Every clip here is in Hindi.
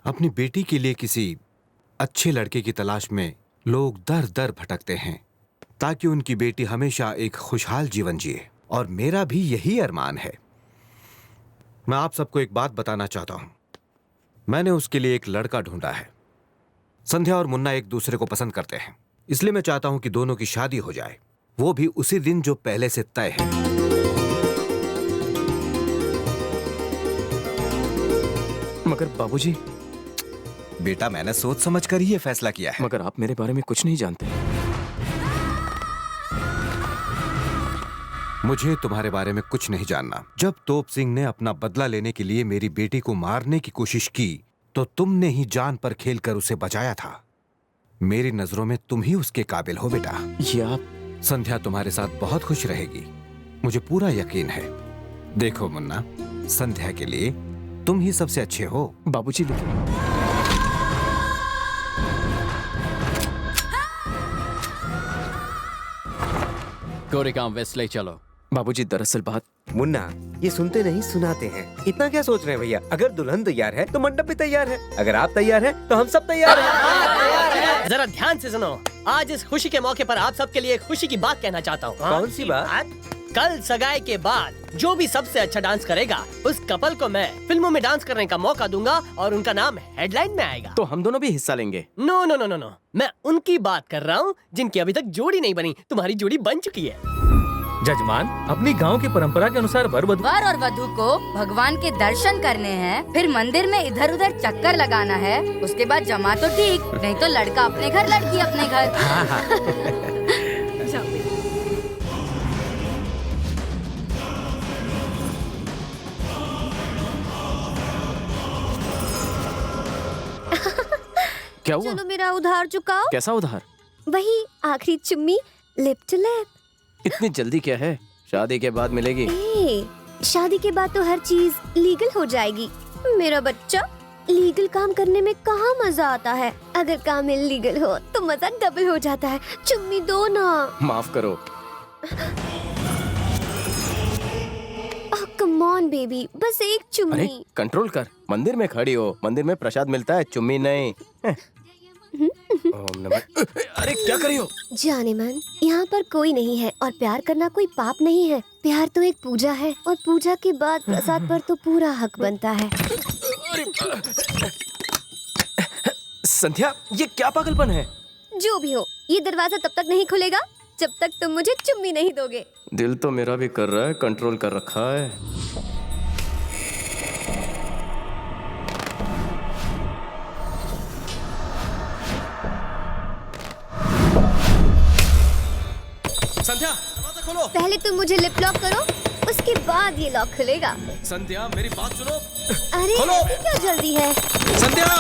अपनी बेटी के लिए किसी अच्छे लड़के की तलाश में लोग दर दर भटकते हैं ताकि उनकी बेटी हमेशा एक खुशहाल जीवन जिए, और मेरा भी यही अरमान है। मैं आप सबको एक बात बताना चाहता हूं। मैंने उसके लिए एक लड़का ढूंढा है। संध्या और मुन्ना एक दूसरे को पसंद करते हैं, इसलिए मैं चाहता हूं कि दोनों की शादी हो जाए, वो भी उसी दिन जो पहले से तय है। मगर बाबूजी। बेटा, मैंने सोच समझ कर ही ये फैसला किया है। मगर आप मेरे बारे में कुछ नहीं जानते। मुझे तुम्हारे बारे में कुछ नहीं जानना। जब तोप सिंह ने अपना बदला लेने के लिए मेरी बेटी को मारने की कोशिश की तो तुमने ही जान पर खेलकर उसे बचाया था। मेरी नजरों में तुम ही उसके काबिल हो बेटा। ये आप। संध्या तुम्हारे साथ बहुत खुश रहेगी, मुझे पूरा यकीन है। देखो मुन्ना, संध्या के लिए तुम ही सबसे अच्छे हो। बाबूजी लेकिन गोरेगांव वेस्टले चलो। बाबूजी दरअसल बात। मुन्ना, ये सुनते नहीं सुनाते हैं। इतना क्या सोच रहे हैं भैया? अगर दुल्हन तैयार है तो मंडप भी तैयार है, अगर आप तैयार हैं तो हम सब तैयार हैं। जरा ध्यान से सुनो। आज इस खुशी के मौके पर आप सबके लिए एक खुशी की बात कहना चाहता हूँ। कौन सी बात? कल सगाई के बाद जो भी सबसे अच्छा डांस करेगा उस कपल को मैं फिल्मों में डांस करने का मौका दूंगा और उनका नाम हेडलाइन में आएगा। तो हम दोनों भी हिस्सा लेंगे? No no no no no, मैं उनकी बात कर रहा हूँ जिनकी अभी तक जोड़ी नहीं बनी। तुम्हारी जोड़ी बन चुकी है। जजमान, अपनी गांव की परंपरा के अनुसार वर और वधू को भगवान के दर्शन करने हैं, फिर मंदिर में इधर उधर चक्कर लगाना है, उसके बाद जमा तो ठीक, नहीं तो लड़का अपने घर लड़की अपने घर। क्या हुआ? चलो मेरा उधार चुकाओ। कैसा उधार? वही आखिरी चुम्मी, लिप टू लिप। इतनी जल्दी क्या है? शादी के बाद मिलेगी। शादी के बाद तो हर चीज लीगल हो जाएगी। मेरा बच्चा, लीगल काम करने में कहाँ मजा आता है। अगर काम इलीगल हो तो मजा डबल हो जाता है। चुम्मी दो ना। माफ करो। कम ऑन बेबी, बस एक अरे चुम्मी। कंट्रोल कर। मंदिर में खड़ी हो, मंदिर में प्रसाद मिलता है, चुम्मी नहीं। ओम नमः। अरे क्या करी हो? जाने मन, यहाँ पर कोई नहीं है और प्यार करना कोई पाप नहीं है। प्यार तो एक पूजा है और पूजा के बाद प्रसाद पर तो पूरा हक बनता है। संध्या, ये क्या पागलपन है? जो भी हो, ये दरवाजा तब तक नहीं खुलेगा जब तक तुम मुझे चुम्मी नहीं दोगे। दिल तो मेरा भी कर रहा है, कंट्रोल कर रखा है। संध्या, दरवाजा खोलो। पहले तुम मुझे लिप लॉक करो, उसके बाद ये लॉक खुलेगा। संध्या, मेरी बात सुनो। अरे खोलो। अभी क्यों जल्दी है? संध्या!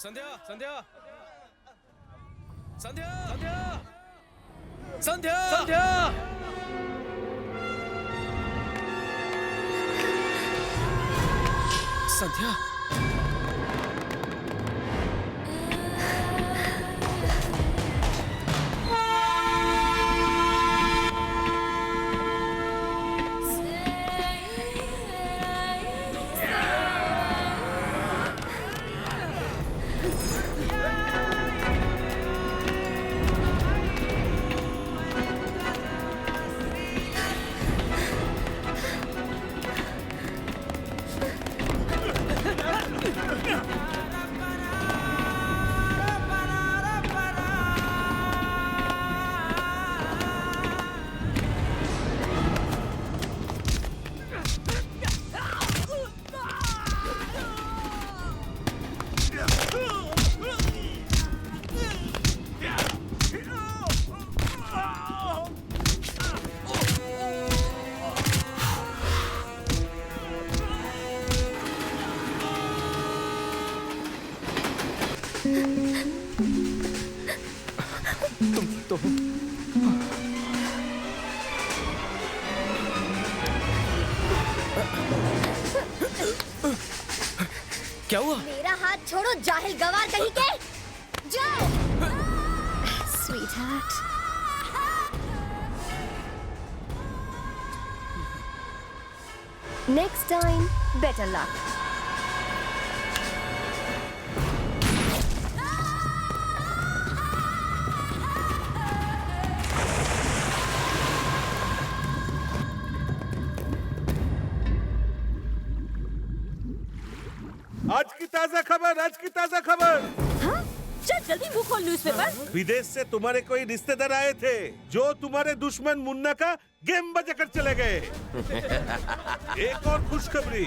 संध्या संध्या संध्या संध्या संध्या संध्या संध्या क्या हुआ? मेरा हाथ छोड़ो जाहिल गवार कहीं के। जाओ। Sweetheart. Next time, better luck. आज की ताजा खबर। हाँ? चल जल्दी मुंह खोल न्यूज़पेपर। विदेश से तुम्हारे कोई रिश्तेदार आए थे जो तुम्हारे दुश्मन मुन्ना का गेम बजाकर चले गए। एक और खुशखबरी,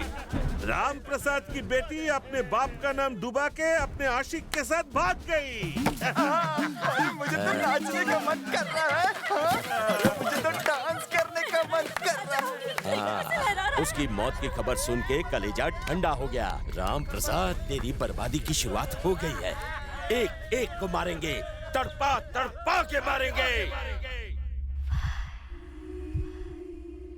राम प्रसाद की बेटी अपने बाप का नाम डुबा के अपने आशिक के साथ भाग गई। मुझे तो नाचने का मन कर रहा है। मुझे तो डांस करने का मन कर रहा है। उसकी मौत की खबर सुन के कलेजा ठंडा हो गया। राम प्रसाद, तेरी बर्बादी की शुरुआत हो गई है। एक एक को मारेंगे, तड़पा तड़पा के मारेंगे।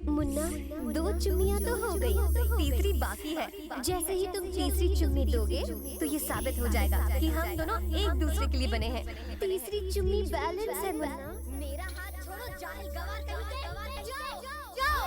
मुन्ना, 2 चुम्मियां तो हो गई, तीसरी बाकी है। जैसे ही तुम तीसरी चुम्मी दोगे तो ये साबित हो जाएगा कि हम दोनों एक दूसरे के लिए बने हैं। तीसरी चुम्मी बैलेंस है मुन्ना। मेरा हाथ छोड़ो जाहिल गवार कहीं के। जाओ, जाओ।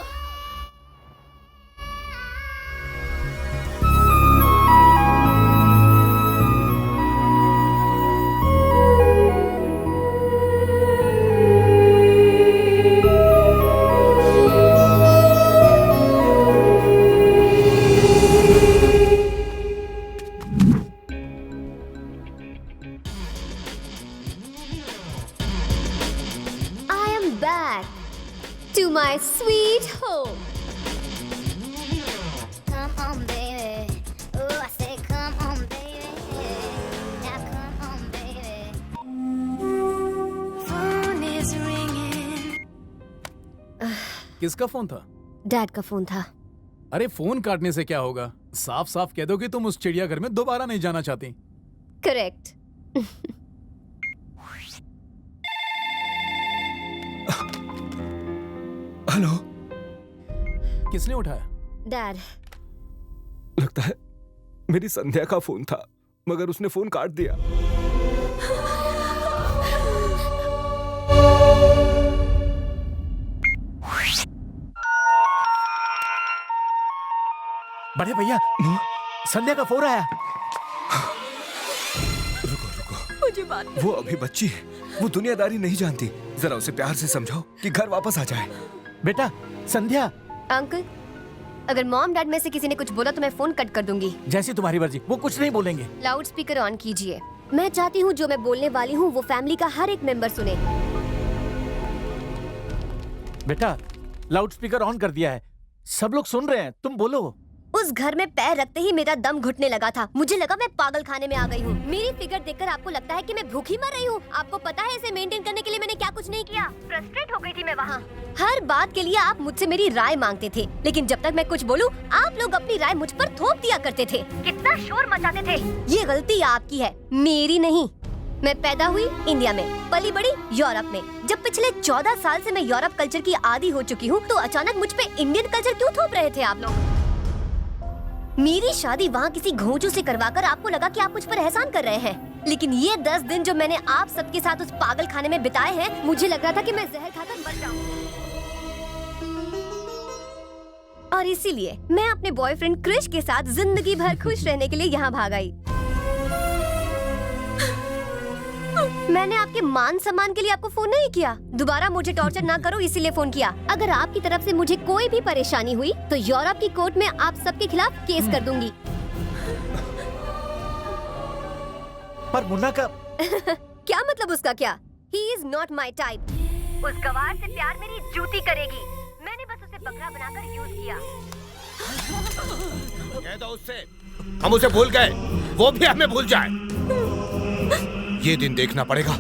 To my sweet home. Come on, baby. Oh, I say come on, baby. Now come on, baby. Phone is ringing. किसका फोन था? डैड का फोन था। अरे फोन काटने से क्या होगा? साफ साफ कह दो कि तुम उस चिड़ियाघर में दोबारा नहीं जाना चाहती। करेक्ट। हेलो, किसने उठाया? डैड। लगता है मेरी संध्या का फोन था, मगर उसने फोन काट दिया। बड़े भैया, संध्या का फोन आया। रुको, मुझे बात वो अभी बच्ची है, वो दुनियादारी नहीं जानती। जरा उसे प्यार से समझाओ कि घर वापस आ जाए। बेटा, संध्या। अंकल, अगर मॉम डैड में से किसी ने कुछ बोला तो मैं फोन कट कर दूंगी। जैसी तुम्हारी मर्जी, वो कुछ नहीं बोलेंगे। लाउड स्पीकर ऑन कीजिए। मैं चाहती हूँ जो मैं बोलने वाली हूँ वो फैमिली का हर एक मेंबर सुने। बेटा, लाउड स्पीकर ऑन कर दिया है, सब लोग सुन रहे हैं, तुम बोलो। उस घर में पैर रखते ही मेरा दम घुटने लगा था। मुझे लगा मैं पागल खाने में आ गई हूँ। मेरी फिगर देखकर आपको लगता है कि मैं भूखी मर रही हूँ। आपको पता है इसे मेंटेन करने के लिए मैंने क्या कुछ नहीं किया। फ्रस्ट्रेट हो गई थी मैं वहाँ। हर बात के लिए आप मुझसे मेरी राय मांगते थे, लेकिन जब तक मैं कुछ बोलूँ आप लोग अपनी राय मुझ पर थोप दिया करते थे। कितना शोर मचाते थे। ये गलती आपकी है, मेरी नहीं। मैं पैदा हुई इंडिया में, पली बड़ी यूरोप में। जब पिछले 14 साल से मैं यूरोप कल्चर की आदी हो चुकी हूँ, तो अचानक मुझ पे इंडियन कल्चर क्यों थोप रहे थे आप लोग? मेरी शादी वहाँ किसी घोंचू से करवाकर आपको लगा कि आप मुझ पर एहसान कर रहे हैं, लेकिन ये 10 दिन जो मैंने आप सबके साथ उस पागल खाने में बिताए हैं, मुझे लग रहा था कि मैं जहर खाकर मर जाऊँ। और इसीलिए मैं अपने बॉयफ्रेंड क्रिश के साथ जिंदगी भर खुश रहने के लिए यहाँ भाग आई। मैंने आपके मान सम्मान के लिए आपको फोन नहीं किया। दोबारा मुझे टॉर्चर ना करो इसीलिए फोन किया। अगर आपकी तरफ से मुझे कोई भी परेशानी हुई तो यूरोप की कोर्ट में आप सबके खिलाफ केस कर दूंगी। पर मुन्ना का क्या मतलब उसका क्या? He is not my type। उस गवार से प्यार मेरी जूती करेगी। मैंने बस उसे बकरा बनाकर यूज किया। कह दो उससे हम उसे भूल गए, वो भी हमें भूल जाए। ये दिन देखना पड़ेगा।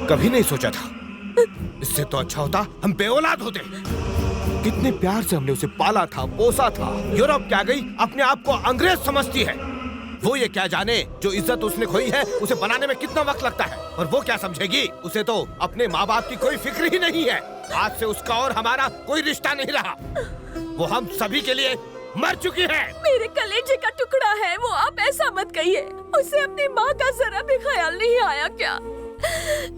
कभी नहीं सोचा था। इससे तो अच्छा होता हम बेऔलाद होते। कितने प्यार से हमने उसे पाला था, पोसा था। यूरोप क्या गई अपने आप को अंग्रेज समझती है। वो ये क्या जाने जो इज्जत उसने खोई है उसे बनाने में कितना वक्त लगता है। और वो क्या समझेगी, उसे तो अपने माँ बाप की कोई फिक्र ही नहीं है। आज से उसका और हमारा कोई रिश्ता नहीं रहा। वो हम सभी के लिए मर चुकी है। मेरे कलेजे का टुकड़ा है वो, आप ऐसा मत कहिए। उसे अपनी माँ का जरा भी ख्याल नहीं आया क्या?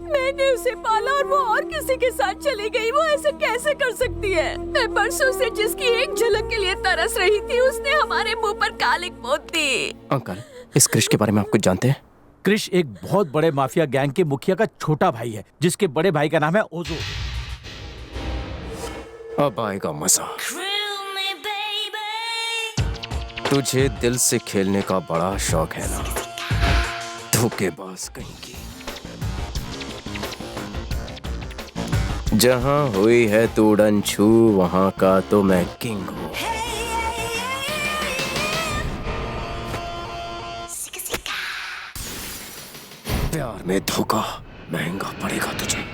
मैंने उसे पाला और वो और किसी के साथ चली गई। वो ऐसे कैसे कर सकती है? मैं बरसों से जिसकी एक झलक के लिए तरस रही थी, उसने हमारे मुंह पर कालिक पोत दी। अंकल, इस क्रिश के बारे में आप कुछ जानते हैं? क्रिश एक बहुत बड़े माफिया गैंग के मुखिया का छोटा भाई है, जिसके बड़े भाई का नाम है ओजो। अब आएगा मजा। तुझे दिल से खेलने का बड़ा शौक है ना, धोखेबाज कहीं की। जहां हुई है तू उड़न छू, वहां का तो मैं किंग हूँ। प्यार में धोखा महंगा पड़ेगा तुझे।